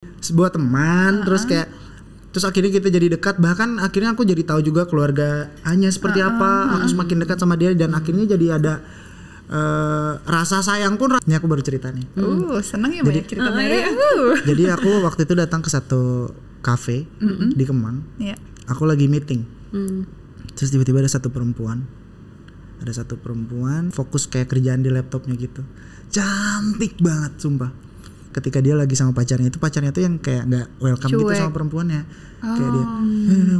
sebuah teman, terus akhirnya kita jadi dekat, bahkan akhirnya aku jadi tahu juga keluarga Anya seperti apa, aku semakin dekat sama dia dan akhirnya jadi ada rasa sayang pun. Ini aku baru cerita nih. Seneng ya banyak cerita dari Jadi aku waktu itu datang ke satu kafe di Kemang. Aku lagi meeting. Terus tiba-tiba ada satu perempuan fokus kayak kerjaan di laptopnya gitu. Cantik banget sumpah. Ketika dia lagi sama pacarnya tuh yang kayak nggak welcome gitu sama perempuannya. Kayak dia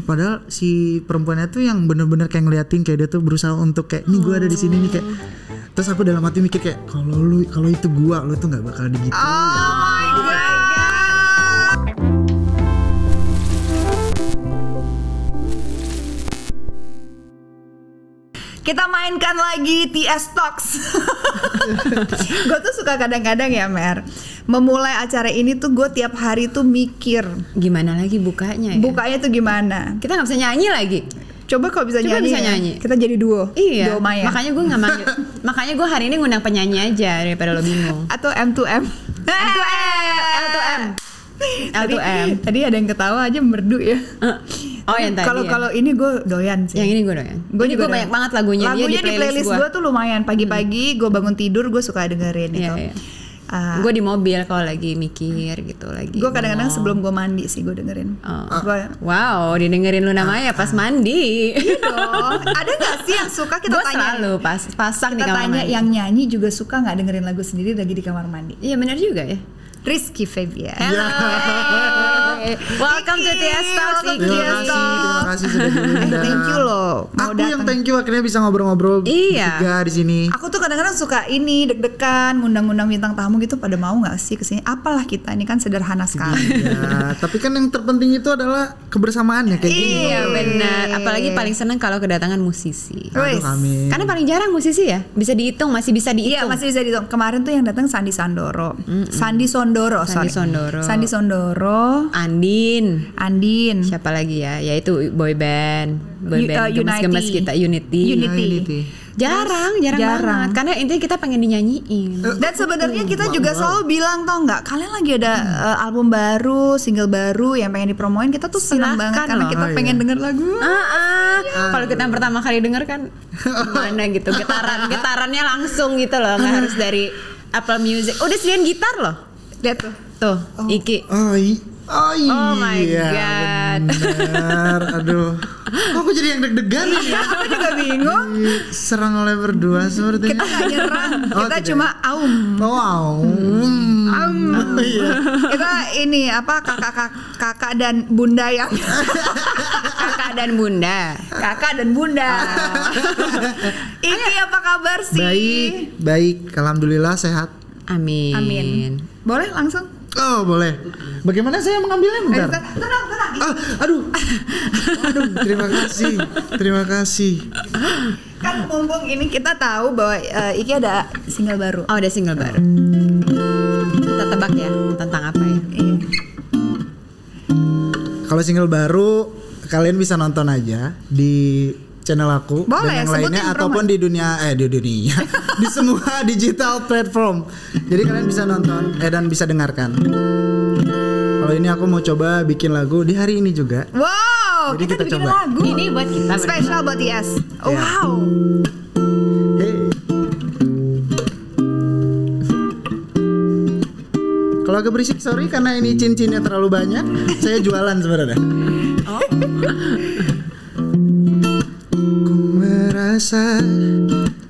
padahal si perempuannya tuh yang bener-bener kayak ngeliatin, kayak dia tuh berusaha untuk kayak nih gue ada di sini nih kayak. Terus aku dalam hati mikir kayak kalau itu gua, lu tuh nggak bakal digituin. Oh my god. Kita mainkan lagi TS Talks. Gue tuh suka kadang-kadang ya Mer, memulai acara ini tuh gue tiap hari tuh mikir gimana lagi bukanya ya? Bukanya tuh gimana? Kita nggak bisa nyanyi lagi. Coba kalau bisa nyanyi. Kita jadi duo. Iya. Duo Maya. Makanya gue nggak manggil. Makanya gue hari ini ngundang penyanyi aja daripada lo bingung. Atau M2M. L2M. Tadi ada yang ketawa aja merdu ya. Oh yang tadi. Kalau ini gue doyan sih. Yang ini gue doyan. Gue banyak banget lagunya dia di playlist gue tuh lumayan. Pagi-pagi gue bangun tidur gue suka dengerin itu. Iya. Gue di mobil kalau lagi mikir gitu lagi. Gue kadang-kadang sebelum gue mandi sih gue dengerin. Wow, didengerin Luna Maya pas mandi. Gitu. Ada nggak sih yang suka kita tanya? Gue selalu pasang di kamar tanya mandi. Yang nyanyi juga suka nggak dengerin lagu sendiri lagi di kamar mandi? Iya benar juga ya. Rizky Febian. Hello. Welcome to TS Talks. Terima kasih sudah diundang. Thank you loh. Aku yang thank you akhirnya bisa ngobrol-ngobrol juga di sini. Aku tuh kadang-kadang suka deg-degan ngundang-ngundang bintang tamu gitu, pada mau nggak sih kesini? Apalah kita ini kan sederhana sekali. Ya, tapi kan yang terpenting itu adalah kebersamaannya kayak gini. Iya benar. Apalagi paling seneng kalau kedatangan musisi. Aduh, amin. Karena paling jarang musisi ya. Bisa dihitung, masih bisa dihitung. Iya masih bisa dihitung. Kemarin tuh yang datang Sandi Sondoro. Sandi Sondoro. Andin. Siapa lagi ya? Yaitu boy band gemes-gemes kita Unity. Jarang banget. Karena intinya kita pengen dinyanyiin. Dan sebenarnya kita juga selalu bilang tau nggak, kalian lagi ada album baru, single baru yang pengen dipromoin, kita tuh senang banget karena kita pengen denger lagu. Kalau kita pertama kali denger kan gimana gitu, getarannya langsung gitu loh, nggak harus dari Apple Music. Udah sediain gitar loh. Lihat tuh. Iki. Oh my god. Benar. Aduh. Kok aku jadi yang deg-degan nih ya? Aku juga bingung. Serang oleh berdua seperti kita nggak nyerang. Kita cuma Kita ini apa kakak dan bunda yang kakak dan bunda. Ini apa kabar sih? Baik. Alhamdulillah sehat. Amin. Boleh langsung? Oh boleh. Bagaimana saya mengambilnya bentar? Tenang. Aduh, terima kasih. Kan mumpung ini kita tahu bahwa Iki ada single baru. Oh ada single baru. Kita tebak ya tentang apa ya? Kalau single baru kalian bisa nonton aja di channel aku. Boleh, dan yang lainnya ataupun di dunia di semua digital platform. Jadi kalian bisa nonton dan bisa dengarkan. Kalau ini aku mau coba bikin lagu di hari ini juga. Wow, jadi kita bikin coba lagu. Ini buat kita spesial buat TS. Wow. Hey. Kalau agak berisik sorry karena ini cincinnya terlalu banyak. Saya jualan sebenarnya. Merasa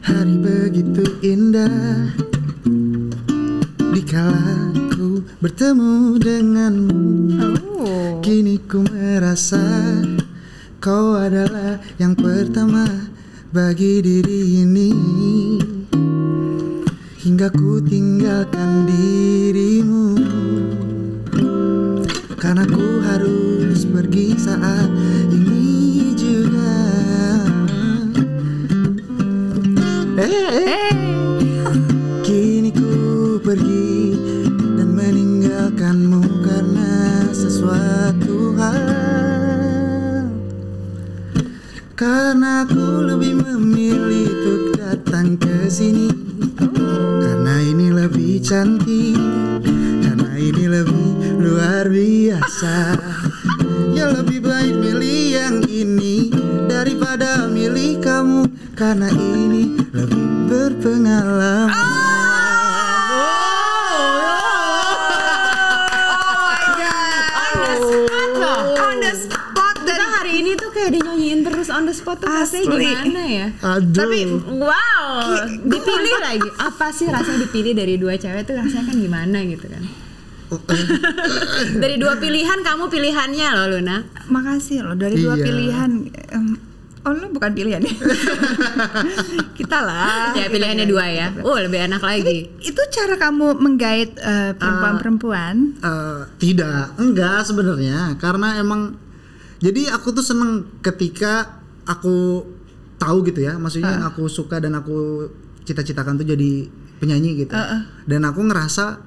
hari begitu indah dikala ku bertemu denganmu. Kini ku merasa kau adalah yang pertama bagi diri ini. Hingga ku tinggalkan dirimu karena ku harus pergi saat ini juga. Kini ku pergi dan meninggalkanmu karena sesuatu hal. Karena aku lebih memilih untuk datang ke sini. Karena ini lebih cantik. Karena ini lebih luar biasa. Ya lebih baik milih yang ini daripada milih kamu, karena ini lebih berpengalaman. Ini tuh kayak dinyanyiin terus on the spot tuh rasanya gimana ya? Aduh. Tapi wow, dipilih lagi. Apa sih rasanya dipilih dari dua cewek tuh rasanya kan gimana gitu kan? Dari dua pilihan kamu pilihannya loh Luna. Makasih loh dari dua pilihan. Oh lu bukan pilihan ya? Kita lah. Ya pilihannya dua ya. Lebih enak lagi. Itu cara kamu menggait perempuan-perempuan? Enggak sebenarnya, karena emang jadi aku tuh seneng ketika aku tahu gitu ya, maksudnya yang aku suka dan aku cita-citakan tuh jadi penyanyi gitu. Dan aku ngerasa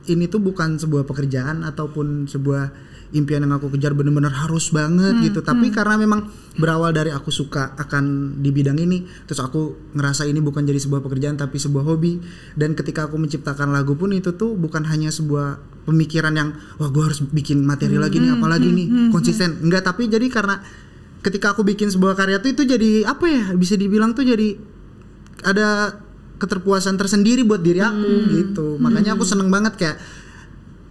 ini tuh bukan sebuah pekerjaan ataupun sebuah impian yang aku kejar bener-bener harus banget gitu. Tapi karena memang berawal dari aku suka akan di bidang ini, terus aku ngerasa ini bukan jadi sebuah pekerjaan tapi sebuah hobi. Dan ketika aku menciptakan lagu pun itu tuh bukan hanya sebuah pemikiran yang wah gue harus bikin materi lagi nih, apalagi nih konsisten. Enggak, tapi jadi karena ketika aku bikin sebuah karya tuh itu jadi apa ya, bisa dibilang tuh jadi ada keterpuasan tersendiri buat diri aku gitu. Makanya aku seneng banget kayak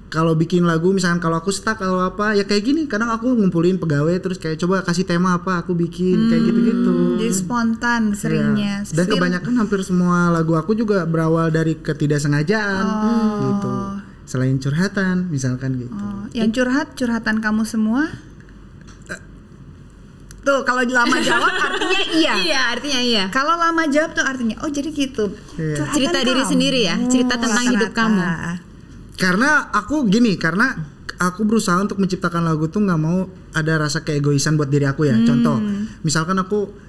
kalau bikin lagu, misalkan kalau aku stuck kalau apa ya kayak gini, kadang aku ngumpulin pegawai terus kayak coba kasih tema apa aku bikin kayak gitu-gitu. Jadi spontan seringnya. Dan kebanyakan hampir semua lagu aku juga berawal dari ketidaksengajaan gitu. Selain curhatan misalkan gitu. Yang curhatan kamu semua? Tuh kalau lama jawab artinya iya. Iya, artinya iya. Kalau lama jawab tuh artinya oh jadi gitu. Cerita diri sendiri ya, cerita tentang hidup kamu. Karena aku berusaha untuk menciptakan lagu tuh nggak mau ada rasa keegoisan buat diri aku ya. Contoh, misalkan aku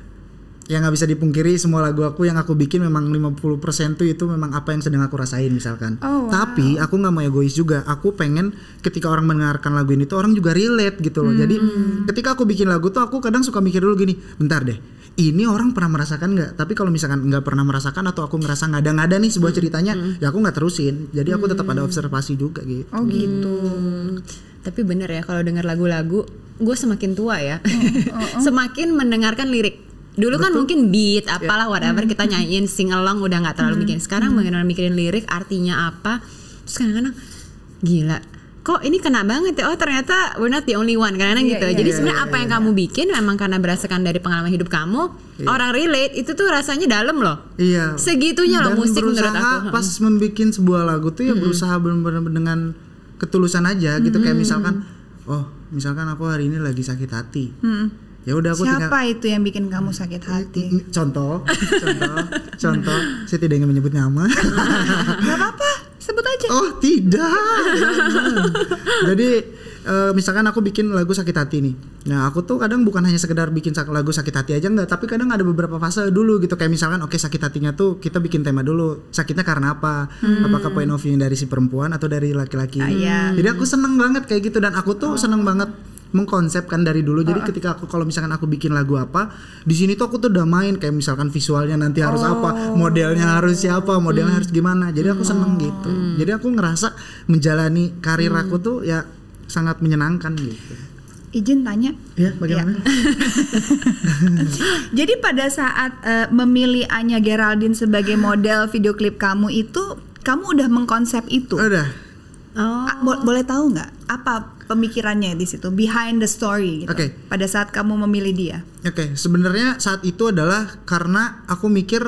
yang nggak bisa dipungkiri semua lagu aku yang aku bikin memang 50% tuh itu memang apa yang sedang aku rasain misalkan. Tapi aku nggak mau egois juga. Aku pengen ketika orang mendengarkan lagu ini tuh orang juga relate gitu loh. Jadi ketika aku bikin lagu tuh aku kadang suka mikir dulu gini, bentar deh, ini orang pernah merasakan nggak? Tapi kalau misalkan nggak pernah merasakan atau aku ngerasa ngada-ngada nih sebuah ceritanya, ya aku nggak terusin. Jadi aku tetap ada observasi juga gitu. Oh gitu. Tapi bener ya kalau dengar lagu-lagu, gue semakin tua ya, semakin mendengarkan lirik. Dulu kan mungkin beat apalah whatever kita nyanyiin sing along udah nggak terlalu mikirin. Sekarang benar-benar mikirin lirik artinya apa. Terus kadang-kadang gila, kok ini kena banget ya. Oh ternyata we're not the only one kadang-kadang gitu. Jadi sebenarnya apa yang kamu bikin memang karena berdasarkan dari pengalaman hidup kamu. Orang relate itu tuh rasanya dalam loh. Segitunya loh musik menurut aku. Pas membikin sebuah lagu tuh ya berusaha benar-benar dengan ketulusan aja gitu. Kayak misalkan aku hari ini lagi sakit hati. Ya udah aku siapa itu yang bikin kamu sakit hati? Contoh, saya tidak ingin menyebut nama. Gak apa-apa, sebut aja. Oh tidak. Jadi misalkan aku bikin lagu sakit hati nih. Nah aku tuh kadang bukan hanya sekedar bikin lagu sakit hati aja enggak, tapi kadang ada beberapa fase dulu gitu. Kayak misalkan sakit hatinya tuh kita bikin tema dulu. Sakitnya karena apa? Apakah point of view dari si perempuan atau dari laki-laki? Jadi aku seneng banget kayak gitu. Dan aku tuh seneng banget mengkonsepkan dari dulu. Jadi ketika aku kalau misalkan aku bikin lagu apa, di sini tuh aku tuh udah main kayak misalkan visualnya nanti harus apa, modelnya harus siapa, modelnya harus gimana. Jadi aku seneng gitu. Jadi aku ngerasa menjalani karir aku tuh ya sangat menyenangkan gitu. Izin tanya. Ya, bagaimana? Jadi pada saat memilih Anya Geraldine sebagai model video klip kamu itu, kamu udah mengkonsep itu? Udah. Boleh tahu nggak apa pemikirannya di situ, behind the story gitu. Pada saat kamu memilih dia. Sebenarnya saat itu adalah karena aku mikir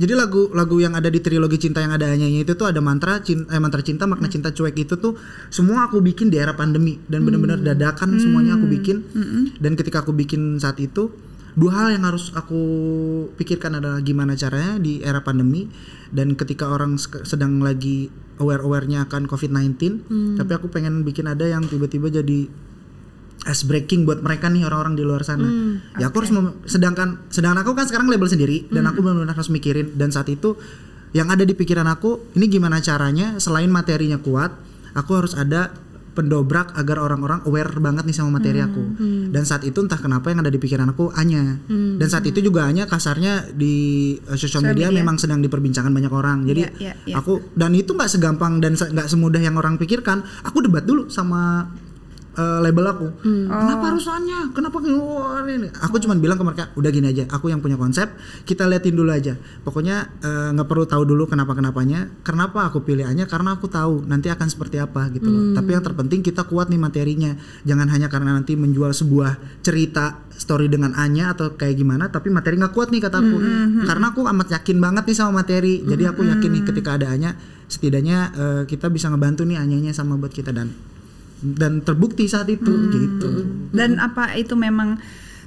jadi lagu yang ada di trilogi cinta yang ada Anyanya itu tuh ada mantra cinta, makna cinta cuek itu tuh semua aku bikin di era pandemi dan benar-benar dadakan semuanya aku bikin. Dan ketika aku bikin saat itu, dua hal yang harus aku pikirkan adalah gimana caranya di era pandemi dan ketika orang sedang lagi aware-nya akan COVID-19, tapi aku pengen bikin ada yang tiba-tiba jadi ice breaking buat mereka nih orang-orang di luar sana. Ya aku harus sedangkan aku kan sekarang label sendiri dan aku benar-benar harus mikirin. Dan saat itu yang ada di pikiran aku, ini gimana caranya selain materinya kuat, aku harus ada pendobrak agar orang-orang aware banget nih sama materi aku. Dan saat itu entah kenapa yang ada di pikiran aku Anya. Dan saat itu juga Anya kasarnya di sosial media memang sedang diperbincangkan banyak orang. Jadi aku, dan itu nggak segampang dan nggak semudah yang orang pikirkan. Aku debat dulu sama label aku. Kenapa harus Anya? Kenapa ini? Aku cuman bilang ke mereka, udah gini aja, aku yang punya konsep, kita liatin dulu aja. Pokoknya nggak perlu tahu dulu kenapa-kenapanya. Kenapa aku pilih Anya? Karena aku tahu nanti akan seperti apa gitu loh. Tapi yang terpenting kita kuat nih materinya. Jangan hanya karena nanti menjual sebuah cerita story dengan Anya atau kayak gimana, tapi materi nggak kuat nih kataku. Karena aku amat yakin banget nih sama materi. Jadi aku yakin nih ketika ada Anya, setidaknya kita bisa ngebantu nih Anyanya sama buat kita, dan terbukti saat itu gitu. Dan apa itu memang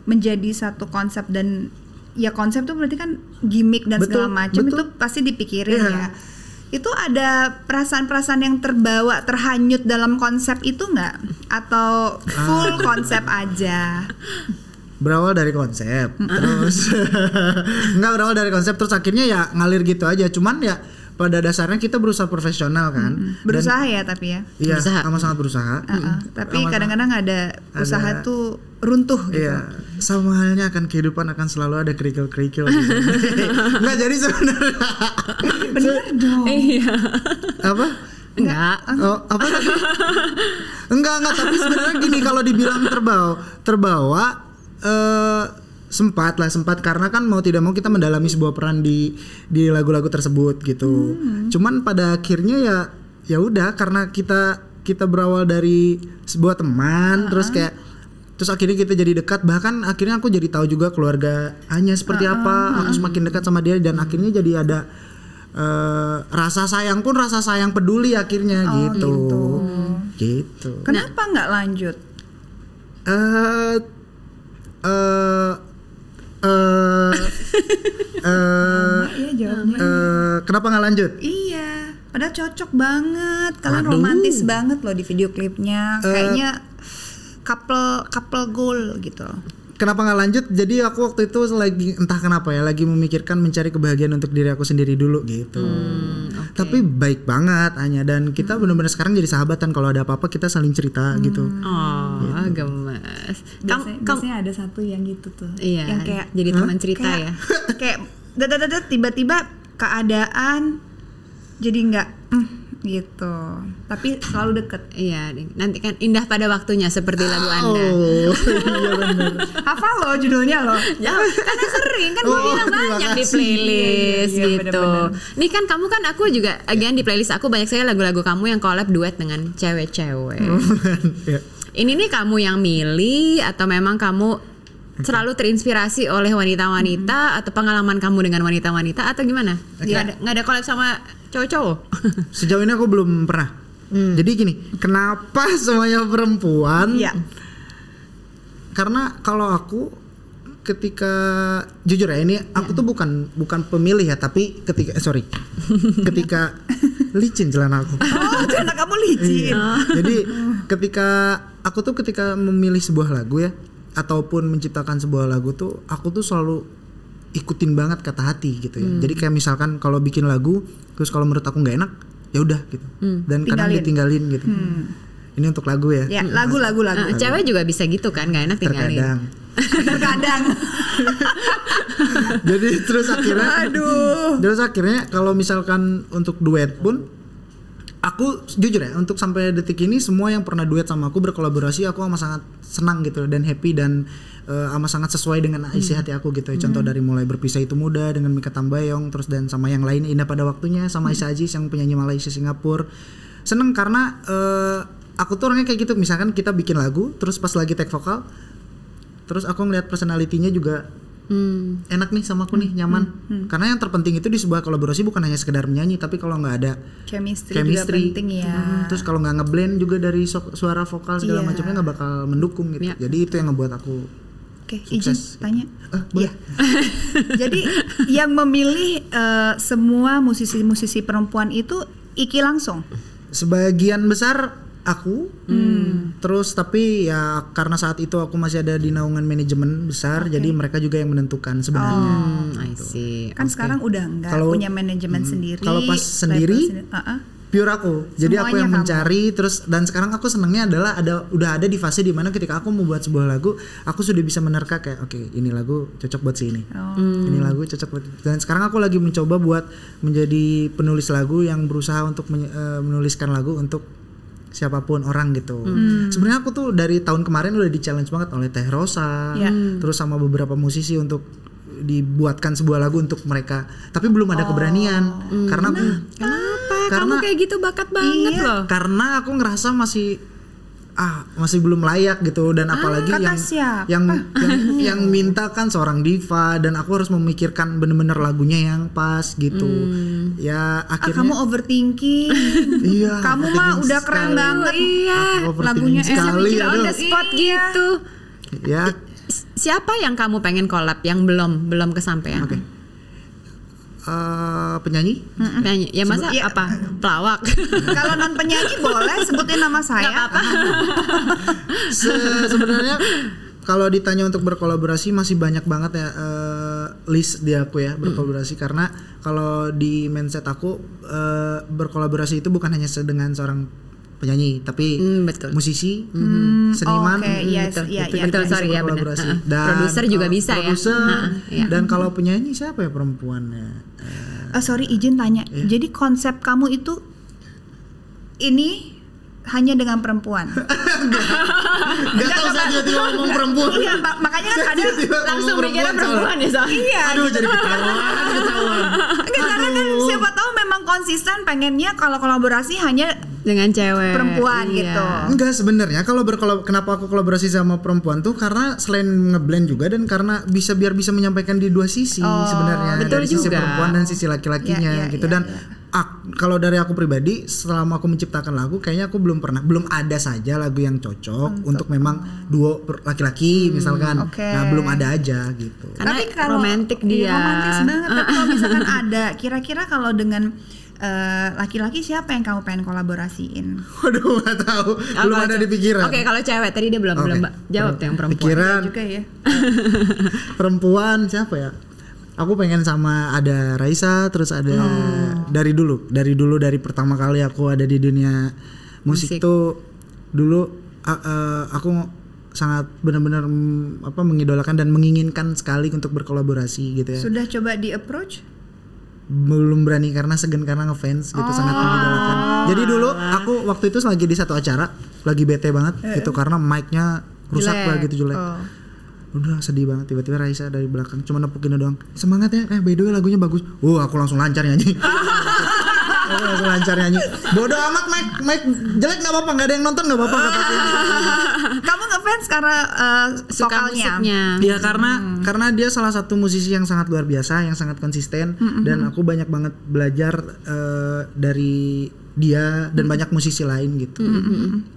menjadi satu konsep, dan ya konsep tuh berarti kan gimmick dan segala macam itu pasti dipikirin ya. Itu ada perasaan-perasaan yang terbawa, terhanyut dalam konsep itu nggak? Atau full konsep aja? Berawal dari konsep, terus nggak berawal dari konsep terus akhirnya ya ngalir gitu aja. Cuman ya pada dasarnya kita berusaha profesional kan. Berusaha ya tapi ya. Iya, sangat berusaha. Tapi kadang-kadang ada usaha tuh runtuh gitu. Iya, sama halnya akan kehidupan akan selalu ada kerikil-kerikil gitu. Nggak, jadi sebenarnya Bener dong. Iya. apa? Enggak. Oh, apa tadi? Enggak, tapi sebenarnya gini, kalau dibilang terbawa sempat karena kan mau tidak mau kita mendalami sebuah peran di lagu-lagu tersebut gitu. Cuman pada akhirnya ya udah, karena kita berawal dari sebuah teman, terus akhirnya kita jadi dekat, bahkan akhirnya aku jadi tahu juga keluarga Anya seperti apa. Aku semakin dekat sama dia dan akhirnya jadi ada rasa sayang peduli akhirnya gitu. Kenapa nggak lanjut? Kenapa nggak lanjut? Iya, padahal cocok banget. Kalian romantis banget loh di video klipnya. Kayaknya couple goal gitu. Kenapa nggak lanjut? Jadi aku waktu itu lagi entah kenapa ya, lagi memikirkan mencari kebahagiaan untuk diri aku sendiri dulu gitu. Tapi baik banget Anya, dan kita benar-benar sekarang jadi sahabatan. Kalau ada apa-apa kita saling cerita gitu. Gemes. Biasanya ada satu yang gitu tuh. Iya, yang kayak jadi teman cerita ya. Kayak tiba-tiba keadaan jadi nggak gitu, tapi selalu deket. Iya, nanti kan indah pada waktunya seperti lagu Anda. Iya benar. Hafal lo judulnya lo. Ya, karena sering kan gue bilang banyak di playlist iya, gitu. Bener-bener. Nih kan kamu kan, aku juga di playlist aku banyak sekali lagu-lagu kamu yang collab duet dengan cewek-cewek. Ini nih kamu yang milih atau memang kamu selalu terinspirasi oleh wanita-wanita atau pengalaman kamu dengan wanita-wanita atau gimana? Nggak ada collab sama cowok-cowok? Sejauh ini aku belum pernah. Jadi gini, kenapa semuanya perempuan? Karena kalau aku ketika jujur ya, ini aku tuh bukan pemilih ya, tapi ketika licin celana aku. Celana kamu licin. Jadi ketika memilih sebuah lagu ya, ataupun menciptakan sebuah lagu tuh, aku tuh selalu ikutin banget kata hati gitu ya. Jadi kayak misalkan kalau bikin lagu terus kalau menurut aku nggak enak, ya udah gitu. Dan kadang ditinggalin gitu. Ini untuk lagu ya. Ya, lagu. Cewek juga bisa gitu kan, nggak enak tinggalin. Terkadang. Jadi terus akhirnya kalau misalkan untuk duet pun, aku jujur ya, untuk sampai detik ini semua yang pernah duet sama aku, berkolaborasi, aku amat sangat senang gitu dan happy, dan amat sangat sesuai dengan isi hati aku gitu. Contoh dari mulai Berpisah Itu Mudah dengan Mikha Tambayong, terus dan sama yang lain Indah Pada Waktunya sama Isa Aziz yang penyanyi Malaysia Singapura. Seneng karena aku tuh orangnya kayak gitu, misalkan kita bikin lagu terus pas lagi take vokal, terus aku ngeliat personalitinya juga enak nih sama aku nih, nyaman. Karena yang terpenting itu di sebuah kolaborasi bukan hanya sekedar menyanyi, tapi kalau nggak ada chemistry juga penting ya. Terus kalau nggak ngeblend juga dari suara vokal segala macamnya nggak bakal mendukung gitu. Jadi itu yang ngebuat aku izin tanya. Iya. Jadi yang memilih semua musisi-musisi perempuan itu Iki langsung? Sebagian besar aku, terus tapi ya karena saat itu aku masih ada di naungan manajemen besar, jadi mereka juga yang menentukan sebenarnya. I see. Kan sekarang udah enggak punya manajemen sendiri. Kalau pas sendiri, pure aku. Jadi aku yang mencari terus, dan sekarang aku senangnya adalah udah ada di fase dimana ketika aku membuat sebuah lagu, aku sudah bisa menerka kayak oke, ini lagu cocok buat si ini. Ini lagu cocok buat, dan sekarang aku lagi mencoba buat menjadi penulis lagu yang berusaha untuk menuliskan lagu untuk siapapun orang gitu. Sebenarnya aku tuh dari tahun kemarin udah di challenge banget oleh Teh Rosa, terus sama beberapa musisi untuk dibuatkan sebuah lagu untuk mereka, tapi belum ada keberanian karena aku kamu kayak gitu bakat banget loh. Karena aku ngerasa masih belum layak gitu, dan apalagi yang minta kan seorang diva, dan aku harus memikirkan bener-bener lagunya yang pas gitu. Ya akhirnya kamu overthinking. Iya, kamu mah udah keren banget. Iya, lagunya sekali, on the spot gitu. Ya. Siapa yang kamu pengen collab yang belum kesampaian? Penyanyi? Penyanyi. Ya masa apa? Pelawak. Kalau non penyanyi boleh sebutin nama saya. Nggak apa-apa. Sebenarnya kalau ditanya untuk berkolaborasi masih banyak banget ya list di aku ya berkolaborasi, karena kalau di mindset aku berkolaborasi itu bukan hanya dengan seorang penyanyi, tapi musisi, seniman, betul, sorry ya benar. Dan produser juga bisa ya. Dan kalau penyanyi siapa ya perempuannya? Sorry izin tanya. Jadi konsep kamu itu ini hanya dengan perempuan? Gak tahu saya tiba-tiba ngomong perempuan. Iya, makanya kan ada langsung mikirnya perempuan ya soalnya. Iya. Aduh, jadi ketahuan. Karena kan siapa tahu memang konsisten pengennya kalau kolaborasi hanya dengan cewek perempuan gitu. Enggak, sebenarnya kalau kenapa aku kolaborasi sama perempuan tuh karena selain ngeblend juga, dan karena biar bisa menyampaikan di dua sisi sebenarnya, betul dari juga. sisi perempuan dan sisi laki-lakinya gitu. Dan kalau dari aku pribadi, selama aku menciptakan lagu, kayaknya aku belum ada saja lagu yang cocok untuk memang duo laki-laki misalkan. Nah, belum ada aja gitu. Karena tapi kalau romantis dia. Romantis banget. Tapi kalau misalkan ada, kira-kira kalau dengan laki-laki siapa yang kamu pengen kolaborasiin? Waduh, nggak tahu. Belum ada di pikiran. Oke, kalau cewek tadi dia belum jawab tuh yang perempuan. Pikiran juga ya. Perempuan siapa ya? Aku pengen sama ada Raisa, terus ada dari dulu dari pertama kali aku ada di dunia musik tuh dulu aku sangat benar-benar mengidolakan dan menginginkan sekali untuk berkolaborasi gitu ya. Sudah coba di approach? Belum berani karena segan, karena ngefans gitu, sangat mengidolakan. Jadi dulu aku waktu itu lagi di satu acara, lagi bete banget gitu karena mic-nya rusak lah gitu, jelek. Udah sedih banget, tiba-tiba Raisa dari belakang cuma nepukin doang, semangat ya, by the way lagunya bagus. Aku langsung lancar nyanyi. Aku langsung lancar nyanyi. Bodoh amat, mic jelek nggak apa-apa, nggak ada yang nonton nggak apa-apa. Kamu ngefans karena suka musiknya? Ya karena dia salah satu musisi yang sangat luar biasa, yang sangat konsisten, dan aku banyak banget belajar dari dia dan banyak musisi lain gitu.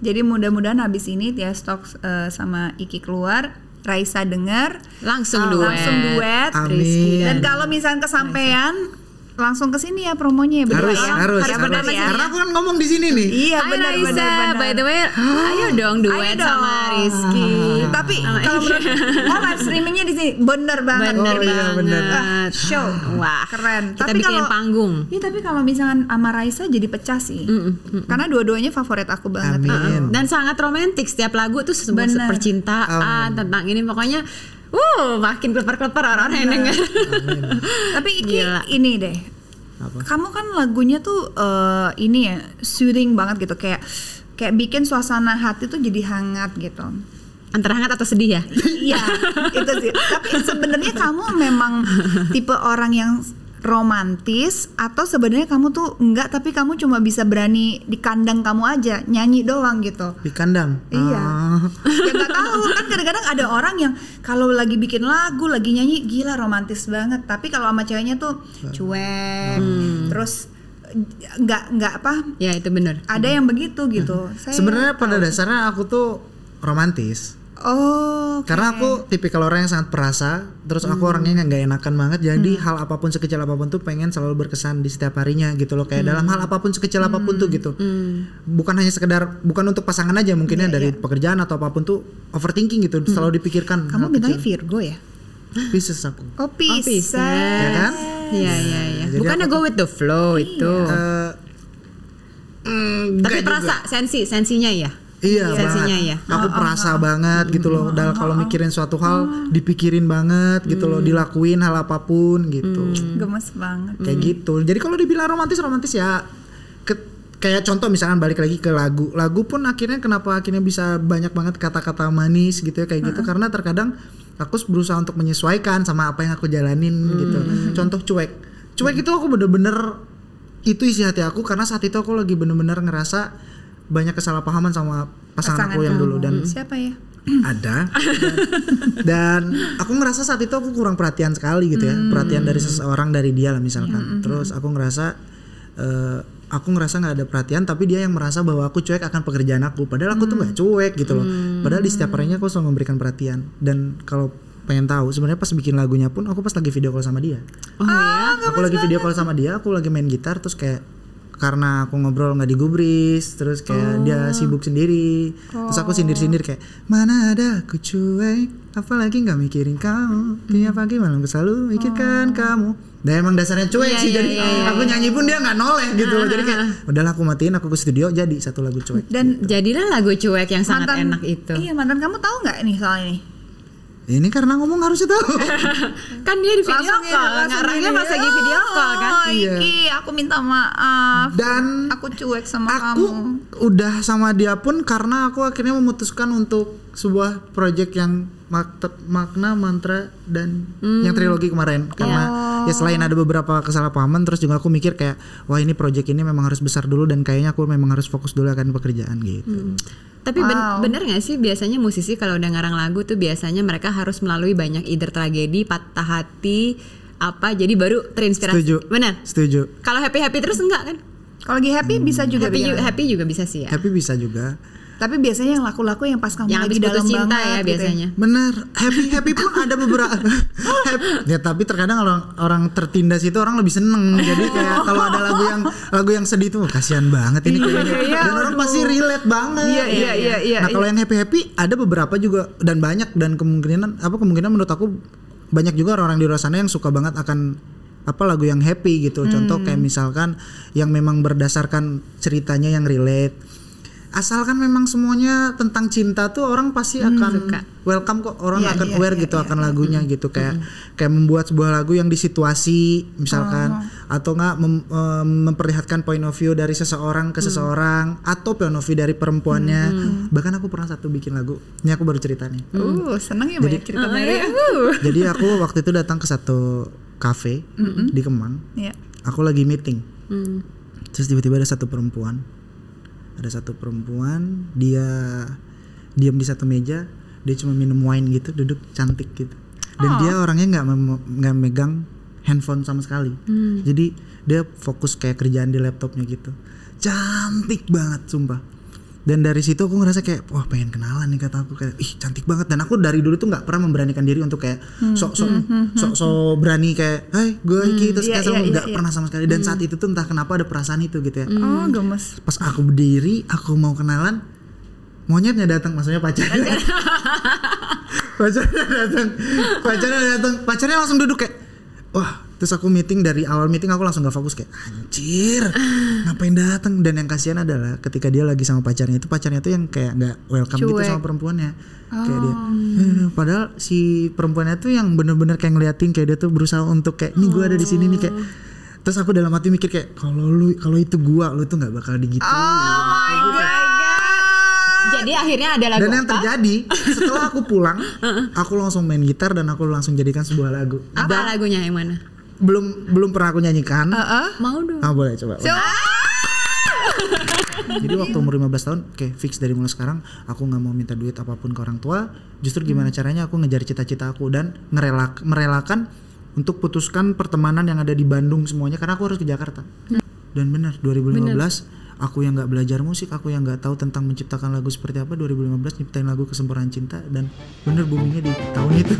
Jadi mudah-mudahan habis ini Tia Stocks sama Iki keluar, Raisa dengar langsung duet. Amin. Dan kalau misalnya kesampean langsung ke sini ya promonya ya, harus. Karena aku kan ngomong di sini nih. Iya, benar. By the way, ayo dong duet sama Rizky. Tapi kalau live streamingnya di sini bener banget. Bener. Show. Wah, keren. Kita bikin panggung. Iya, tapi kalau misalkan sama Raisa jadi pecah sih. Karena dua-duanya favorit aku banget. Amin. Dan sangat romantis, setiap lagu tuh sebuah percintaan tentang ini, pokoknya makin kleper-kleper orang-orang yang denger. Tapi ini deh. Apa? Kamu kan lagunya tuh ini ya soothing banget gitu, kayak bikin suasana hati tuh jadi hangat gitu. Antara hangat atau sedih ya? Iya, itu sih. Tapi sebenarnya kamu memang tipe orang yang romantis atau sebenarnya kamu tuh enggak, tapi kamu cuma bisa berani di kandang kamu aja nyanyi doang gitu? Di kandang? Iya. Ya nggak tahu kan, kadang-kadang ada orang yang kalau lagi bikin lagu, lagi nyanyi gila romantis banget, tapi kalau sama ceweknya tuh cuek, terus nggak apa? Ya itu benar. Ada yang begitu gitu. Sebenarnya pada dasarnya aku tuh romantis. Karena aku tipikal orang yang sangat perasa, terus aku orangnya yang nggak enakan banget, jadi hal apapun sekecil apapun tuh pengen selalu berkesan di setiap harinya gitu loh, kayak dalam hal apapun sekecil apapun tuh gitu, bukan hanya sekedar, bukan untuk pasangan aja mungkinnya, dari pekerjaan atau apapun tuh overthinking gitu, selalu dipikirkan. Kamu bintangnya Virgo ya? Pisces aku. Pisces. Ya kan? Iya. Bukannya go with the flow itu. Tapi perasa sensinya ya. Iya, sensinya ya. Aku perasa banget gitu loh. Kalau mikirin suatu hal dipikirin banget gitu loh, dilakuin hal apapun gitu. Gemes banget. Kayak gitu. Jadi kalau dibilang romantis ya kayak contoh misalkan balik lagi ke lagu pun akhirnya kenapa bisa banyak banget kata-kata manis gitu ya kayak gitu karena terkadang aku berusaha untuk menyesuaikan sama apa yang aku jalanin gitu. Contoh cuek itu aku bener-bener itu isi hati aku karena saat itu aku lagi bener-bener ngerasa banyak kesalahpahaman sama pasangan aku yang dulu dan siapa ya? Ada dan aku ngerasa saat itu aku kurang perhatian sekali gitu ya, perhatian dari seseorang dari dia lah misalkan. Terus aku ngerasa nggak ada perhatian tapi dia yang merasa bahwa aku cuek akan pekerjaan aku padahal aku tuh nggak cuek gitu loh. Padahal di setiap harinya aku selalu memberikan perhatian dan kalau pengen tahu sebenarnya pas bikin lagunya pun aku pas lagi video call sama dia. Aku lagi video call sama dia, aku lagi main gitar terus kayak karena aku ngobrol nggak digubris terus kayak dia sibuk sendiri terus aku sindir-sindir kayak mana ada aku cuek apalagi nggak mikirin kamu tiap pagi malam selalu mikirkan kamu. Dan emang dasarnya cuek sih jadi aku nyanyi pun dia nggak noleh gitu loh jadi kayak udahlah aku matiin aku ke studio jadi satu lagu cuek dan gitu. Jadilah lagu cuek yang sangat enak itu. Iya mantan kamu tahu nggak nih soal ini karena ngomong harusnya tahu. Kan dia di video call, ngarangnya pas lagi video call kan. Iki aku minta maaf. Dan aku cuek sama aku kamu. Udah sama dia pun karena aku akhirnya memutuskan untuk sebuah project yang makna, mantra dan yang trilogi kemarin karena ya selain ada beberapa kesalahpahaman terus juga aku mikir kayak wah ini project ini memang harus besar dulu dan kayaknya aku memang harus fokus dulu akan pekerjaan gitu. Tapi bener gak sih biasanya musisi kalau udah ngarang lagu tuh biasanya mereka harus melalui banyak either tragedi, patah hati, apa jadi baru terinspirasi. Setuju. Benar? Setuju. Kalau happy terus enggak kan? Kalau lagi happy bisa juga happy juga bisa sih ya. Happy bisa juga. Tapi biasanya yang laku-laku yang pas kamu yang lagi dalam cinta banget ya biasanya. Gitu. Bener, happy pun ada beberapa. Ya tapi terkadang orang tertindas itu orang lebih seneng. Jadi kayak kalau ada lagu yang sedih tuh kasihan banget ini kayaknya. Dan orang pasti relate banget. Iya. Nah kalau yang happy ada beberapa juga dan banyak dan kemungkinan menurut aku banyak juga orang-orang di luar sana yang suka banget akan lagu yang happy gitu. Contoh kayak misalkan yang memang berdasarkan ceritanya yang relate. Asalkan memang semuanya tentang cinta tuh orang pasti akan welcome kok, orang akan aware gitu akan lagunya gitu kayak membuat sebuah lagu yang di situasi misalkan atau enggak memperlihatkan point of view dari seseorang ke seseorang atau point of view dari perempuannya. Bahkan aku pernah bikin lagu. Ini aku baru cerita nih. Seneng ya banyak cerita dari Jadi aku waktu itu datang ke satu cafe di Kemang. Aku lagi meeting. Terus tiba-tiba ada satu perempuan, dia diam di satu meja, dia cuma minum wine gitu, duduk cantik gitu, dan dia orangnya nggak megang handphone sama sekali, jadi dia fokus kayak kerjaan di laptopnya gitu, cantik banget sumpah. Dan dari situ aku ngerasa kayak wah pengen kenalan nih, kata aku kayak ih cantik banget. Dan aku dari dulu tuh nggak pernah memberanikan diri untuk kayak sok berani kayak hai gue Iki terus kayak nggak pernah sama sekali. Dan saat itu tuh entah kenapa ada perasaan itu gitu ya. Gemes. Pas aku berdiri aku mau kenalan, monyetnya datang, maksudnya pacarnya. pacarnya langsung duduk kayak wah. Terus aku dari awal meeting aku langsung gak fokus kayak anjir ngapain datang. Dan yang kasihan adalah ketika dia lagi sama pacarnya tuh yang kayak nggak welcome gitu sama perempuannya. Kayak dia padahal si perempuannya tuh yang bener-bener kayak ngeliatin kayak dia tuh berusaha untuk kayak nih gue ada di sini nih kayak. Terus aku dalam hati mikir kayak kalau itu lu tuh nggak bakal digituin. My God. Jadi akhirnya ada lagu. Dan yang terjadi setelah aku pulang, aku langsung main gitar dan aku langsung jadikan sebuah lagu. Apa lagunya yang mana? Belum pernah aku nyanyikan. Mau dong. Boleh coba. Jadi waktu umur 15 tahun kayak fix dari mulai sekarang aku gak mau minta duit apapun ke orang tua. Justru gimana caranya aku ngejar cita-cita aku dan merelakan untuk putuskan pertemanan yang ada di Bandung semuanya karena aku harus ke Jakarta. Dan benar 2015 aku yang gak belajar musik, aku yang gak tahu tentang menciptakan lagu seperti apa, 2015 nyiptain lagu Kesempurnaan Cinta dan bener boomingnya di tahun itu.